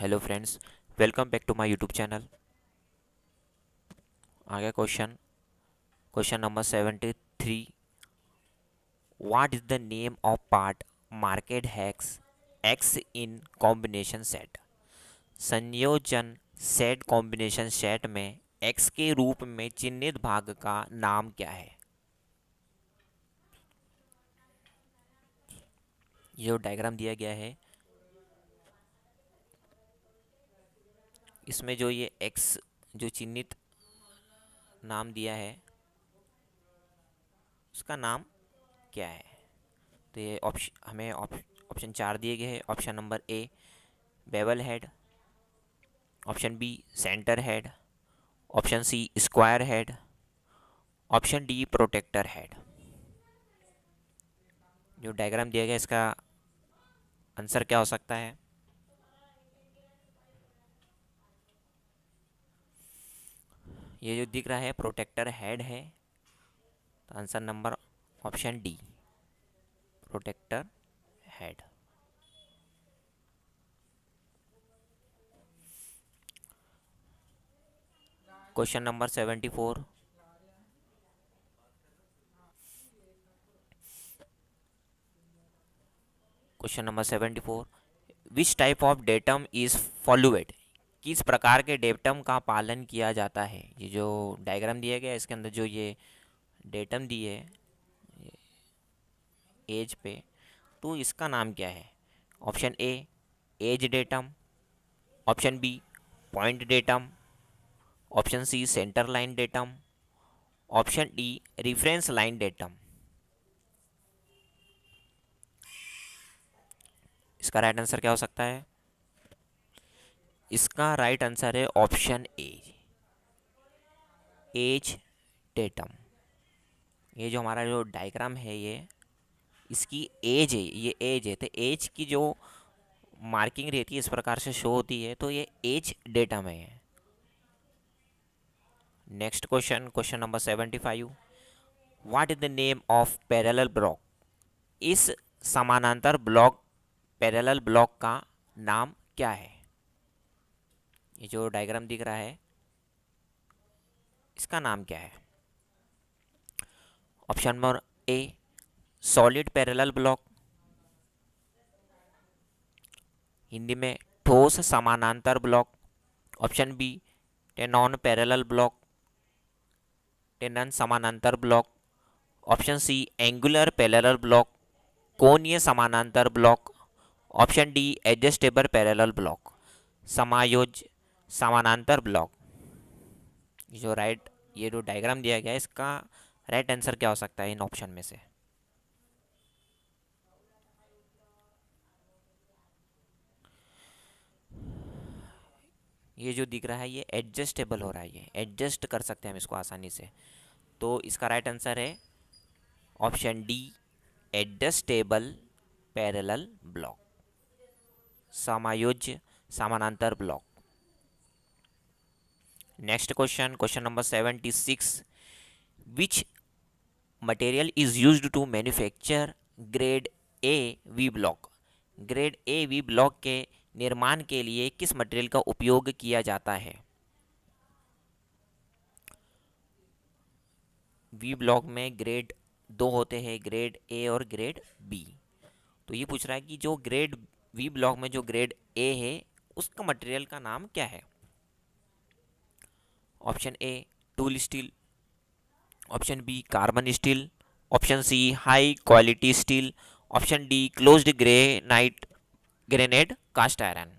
Hello friends, welcome back to my YouTube channel. आ गया question number 73। What is the name of part marked as X in combination set. संयोजन set combination set में X के रूप में चिन्हित भाग का नाम क्या है। ये जो डायग्राम दिया गया है, इसमें जो ये एक्स जो चिन्हित नाम दिया है उसका नाम क्या है। तो ये हमें ऑप्शन 4 दिए गए हैं। Option number A bevel head, option B centre head, option C square head, option D protractor head. जो डायग्राम दिया गया इसका आंसर क्या हो सकता है। ये जो दिख रहा है प्रोटेक्टर हेड है, तो answer number option D protractor head. Question number 74। Question number 74, which type of datum is followed. किस प्रकार के डेटम का पालन किया जाता है। ये जो डायग्राम दिया गया है इसके अंदर जो ये डेटम दी है एज पे, तो इसका नाम क्या है। Option A edge datum, option B point datum, option C centre line datum, option D reference line datum. इसका राइट आंसर क्या हो सकता है। इसका राइट आंसर है ऑप्शन ए एज डेटम। ये जो हमारा जो डायग्राम है ये इसकी एज है, ये एज है, तो एज की जो मार्किंग रहती है इस प्रकार से शो होती है, तो ये एज डेटम है। Next question, question number 75। What is the name of parallel block. इस समानांतर ब्लॉक पैरेलल ब्लॉक का नाम क्या है। ये जो डायग्राम दिख रहा है इसका नाम क्या है। Option number A solid parallel block, Hindi में ठोस समानांतर block. Option B tenon parallel block, tenon समानांतर block. Option C angular parallel block, कोणीय समानांतर block. Option D adjustable parallel block, समायोज्य समानांतर ब्लॉक। ये जो डायग्राम दिया गया है इसका राइट आंसर क्या हो सकता है इन ऑप्शन में से। ये जो दिख रहा है ये एडजस्टेबल हो रहा है, ये एडजस्ट कर सकते हैं हम इसको आसानी से। तो इसका राइट आंसर है option D adjustable parallel block, समायोज्य समानांतर block. Next question, question number 76। Which material is used to manufacture grade A V block. Grade A V block के निर्माण के लिए किस मटेरियल का उपयोग किया जाता है। वी ब्लॉक में ग्रेड दो होते हैं, ग्रेड ए और ग्रेड बी। तो ये पूछ रहा है कि जो ग्रेड वी ब्लॉक में जो ग्रेड ए है उसका मटेरियल का नाम क्या है। Option A tool steel, option B carbon steel, option C high quality steel, option D closed granite cast iron.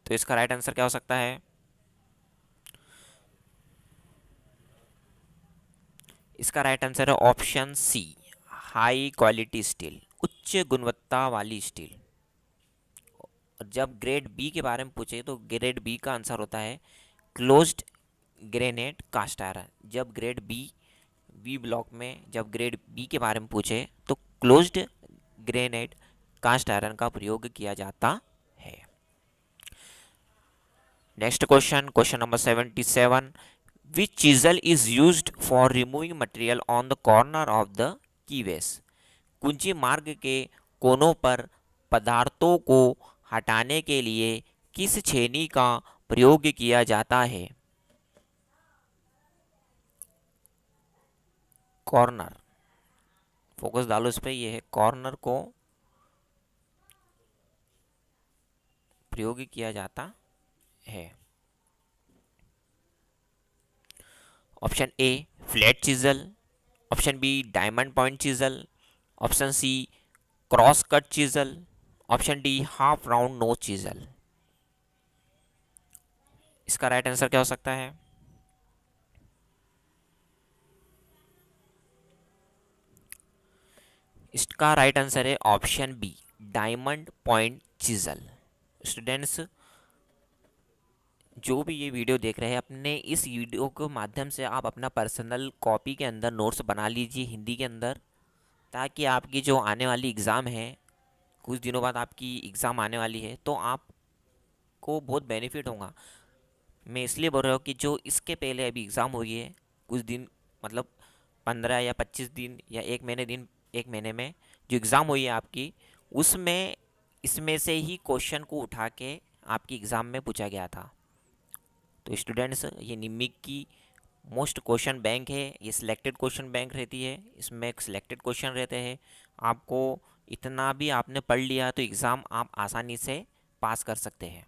तो इसका राइट आंसर क्या हो सकता है। इसका राइट आंसर है option C high quality steel, उच्च गुणवत्ता वाली स्टील। और जब ग्रेड बी के बारे में पूछे तो ग्रेड बी का आंसर होता है क्लोज्ड ग्रेनाइट कास्ट आयरन। जब ग्रेड बी वी ब्लॉक में जब ग्रेड बी के बारे में पूछे तो क्लोज्ड ग्रेनाइट कास्ट आयरन का प्रयोग किया जाता है। Next question, question number 77। Which chisel is used for removing material on the corner of the keyways. कुंजी मार्ग के कोनों पर पदार्थों को हटाने के लिए किस छेनी का प्रयोग किया जाता है? कॉर्नर। फोकस डालो इस पे, ये है कॉर्नर को प्रयोग किया जाता है। Option A flat chisel, option B diamond point chisel, option C cross cut chisel, option D half round nose chisel. इसका राइट आंसर क्या हो सकता है? इसका राइट आंसर है option B diamond point chisel. Students, जो भी ये वीडियो देख रहे हैं, अपने इस वीडियो के माध्यम से आप अपना पर्सनल कॉपी के अंदर नोट्स बना लीजिए हिंदी के अंदर, ताकि आपकी जो आने वाली एग्ज़ाम है, कुछ दिनों बाद आपकी एग्ज़ाम आने वाली है, तो आपको बहुत बेनिफिट होगा। मैं इसलिए बोल रहा हूँ कि जो इसके पहले अभी एग्ज़ाम हुई है, कुछ दिन मतलब 15 या 25 दिन या एक महीने में जो एग्ज़ाम हुई है आपकी, उसमें इसमें से ही क्वेश्चन को उठा के आपकी एग्ज़ाम में पूछा गया था। तो स्टूडेंट्स, ये निमिक की मोस्ट क्वेश्चन बैंक है, ये सिलेक्टेड क्वेश्चन बैंक रहती है, इसमें सिलेक्टेड क्वेश्चन रहते हैं। आपको इतना भी आपने पढ़ लिया तो एग्ज़ाम आप आसानी से पास कर सकते हैं।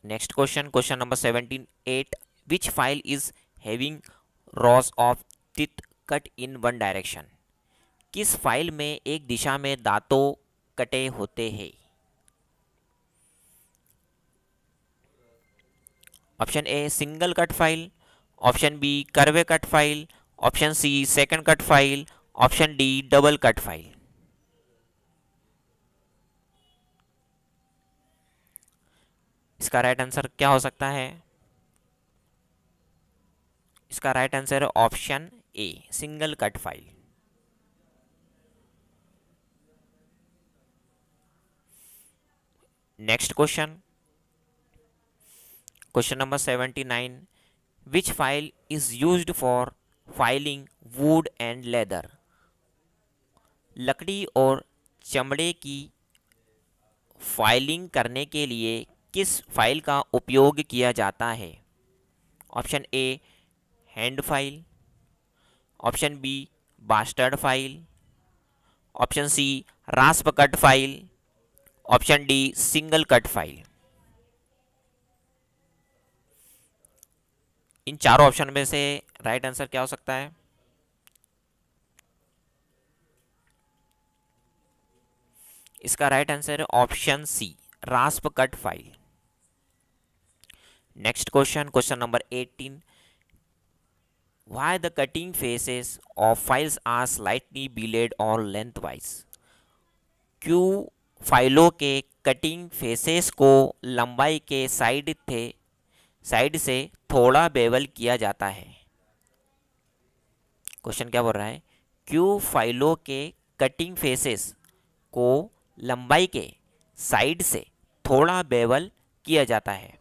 Next question, question number 17 which file is having rows of teeth cut in one direction? किस फाइल में एक दिशा में दांतों कटे होते हैं? Option A single cut file, option B curve cut file, option C second cut file, option D double cut file. इसका राइट आंसर क्या हो सकता है? इसका राइट आंसर है option A single cut file. Next question, question number 79 which file is used for filing would and leather? लकड़ी और चमड़े की फाइलिंग करने के लिए किस फाइल का उपयोग किया जाता है? Option A hand file, option B bastard file, option C rasp cut file, option D single cut file. इन चारों ऑप्शन में से राइट आंसर क्या हो सकता है? इसका राइट आंसर है option C rasp cut file. Next question, question number 18 why the cutting faces of files are slightly bellied or lengthwise? क्यों फाइलों के कटिंग फेसेस को लंबाई के साइड से थोड़ा बेवल किया जाता है? क्वेश्चन क्या बोल रहा है? क्यों फाइलों के कटिंग फेसेस को लंबाई के साइड से थोड़ा बेवल किया जाता है?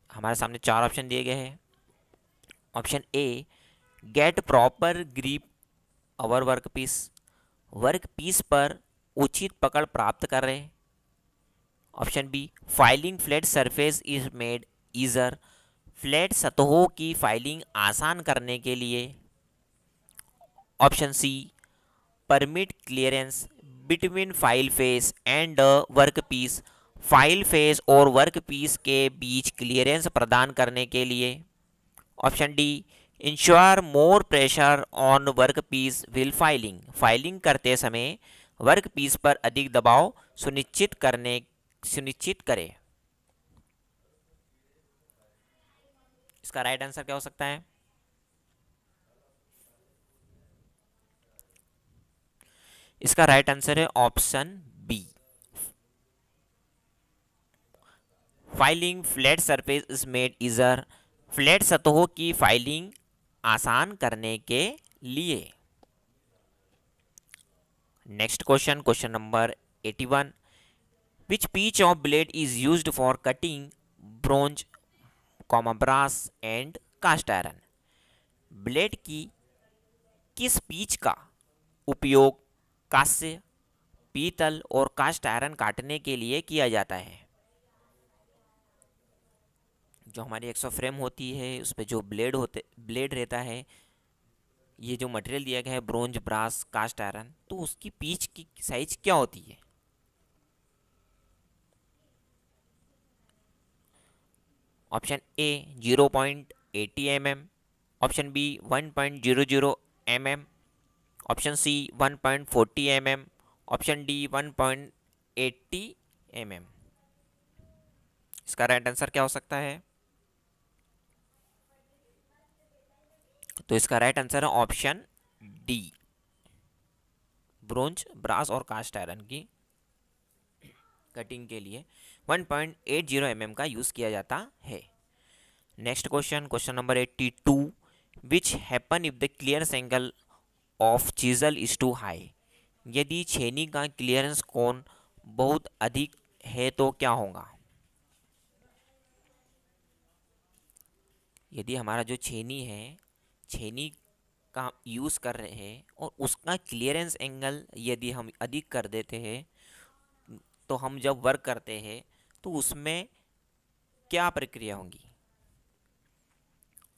हमारे सामने चार ऑप्शन दिए गए हैं। Option A get proper grip over work piece पर उचित पकड़ प्राप्त कर रहे। Option B filing flat surface is made easier, flat सतहों की फाइलिंग आसान करने के लिए। Option C permit clearance between file face and work piece, file face और वर्क पीस के बीच क्लियरेंस प्रदान करने के लिए। Option D ensure more pressure on work piece will filing करते समय वर्क पीस पर अधिक दबाव सुनिश्चित करे। इसका राइट आंसर क्या हो सकता है? इसका राइट आंसर है option B filing flat surface is made easier, flat सतहों की फाइलिंग आसान करने के लिए। Next question, question number 81 which pitch of blade is used for cutting bronze brass and cast iron? Blade की किस पीच का उपयोग कांस्य, पीतल और कास्ट आयरन काटने के लिए किया जाता है। जो हमारी एक्सो फ्रेम होती है उस पर जो ब्लेड रहता है, ये जो मटेरियल दिया गया है ब्रोंज, ब्रास, कास्ट आयरन, तो उसकी पीच की साइज क्या होती है? Option A 0.80 mm, option B 1.00 mm, option C 1.40 mm, option D 1.80 mm। इसका राइट आंसर क्या हो सकता है? तो इसका राइट आंसर है ऑप्शन डी, ब्रोंज, ब्रास और कास्ट आयरन की कटिंग के लिए 1.80 mm का यूज किया जाता है। Next question, question number 82, which happen if the clearance angle of chisel is too high. यदि छेनी का क्लियरेंस कोण बहुत अधिक है तो क्या होगा? यदि हमारा जो छेनी है, छेनी का यूज़ कर रहे हैं और उसका क्लियरेंस एंगल यदि हम अधिक कर देते हैं, तो हम जब वर्क करते हैं तो उसमें क्या प्रक्रिया होगी?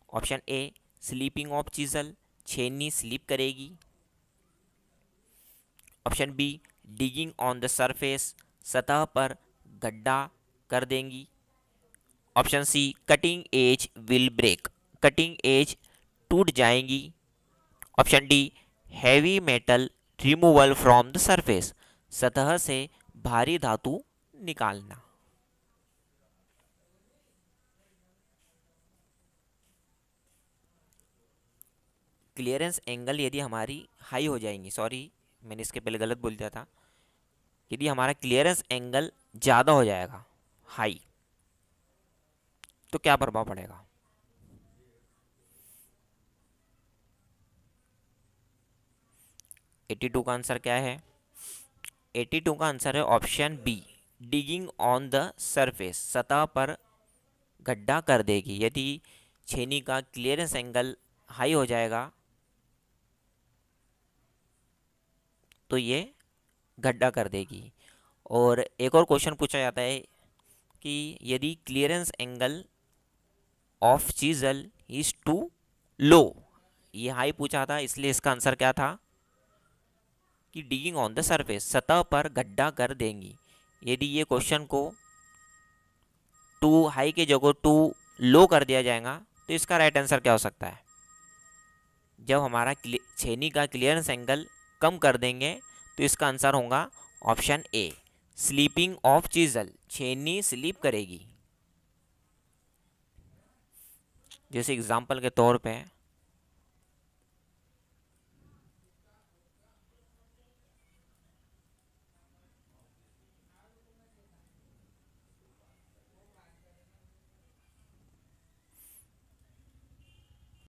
Option A slipping of chisel, छेनी स्लीप करेगी। Option B digging on the surface, सतह पर गड्ढा कर देंगी। Option C cutting edge will break, cutting edge टूट जाएंगी। Option D heavy metal removal from the surface, सतह से भारी धातु निकालना। क्लियरेंस एंगल यदि हमारी हाई हो जाएंगी, सॉरी मैंने इसके पहले गलत बोल दिया था, यदि हमारा क्लियरेंस एंगल ज़्यादा हो जाएगा, हाई, तो क्या प्रभाव पड़ेगा? एटी टू का आंसर क्या है? 82 का आंसर है option B, digging on the surface, सतह पर गड्ढा कर देगी। यदि छेनी का क्लियरेंस एंगल हाई हो जाएगा तो ये गड्ढा कर देगी। और एक और क्वेश्चन पूछा जाता है कि यदि clearance angle of chisel is too low, ये हाई पूछा था, इसलिए इसका आंसर क्या था कि डिगिंग ऑन द सरफेस, सतह पर गड्ढा कर देंगी। यदि ये क्वेश्चन को टू हाई के जगह टू लो कर दिया जाएगा तो इसका राइट आंसर क्या हो सकता है? जब हमारा छेनी का क्लियरेंस एंगल कम कर देंगे तो इसका आंसर होगा option A, slipping of chisel, छेनी स्लीप करेगी। जैसे एग्जाम्पल के तौर पे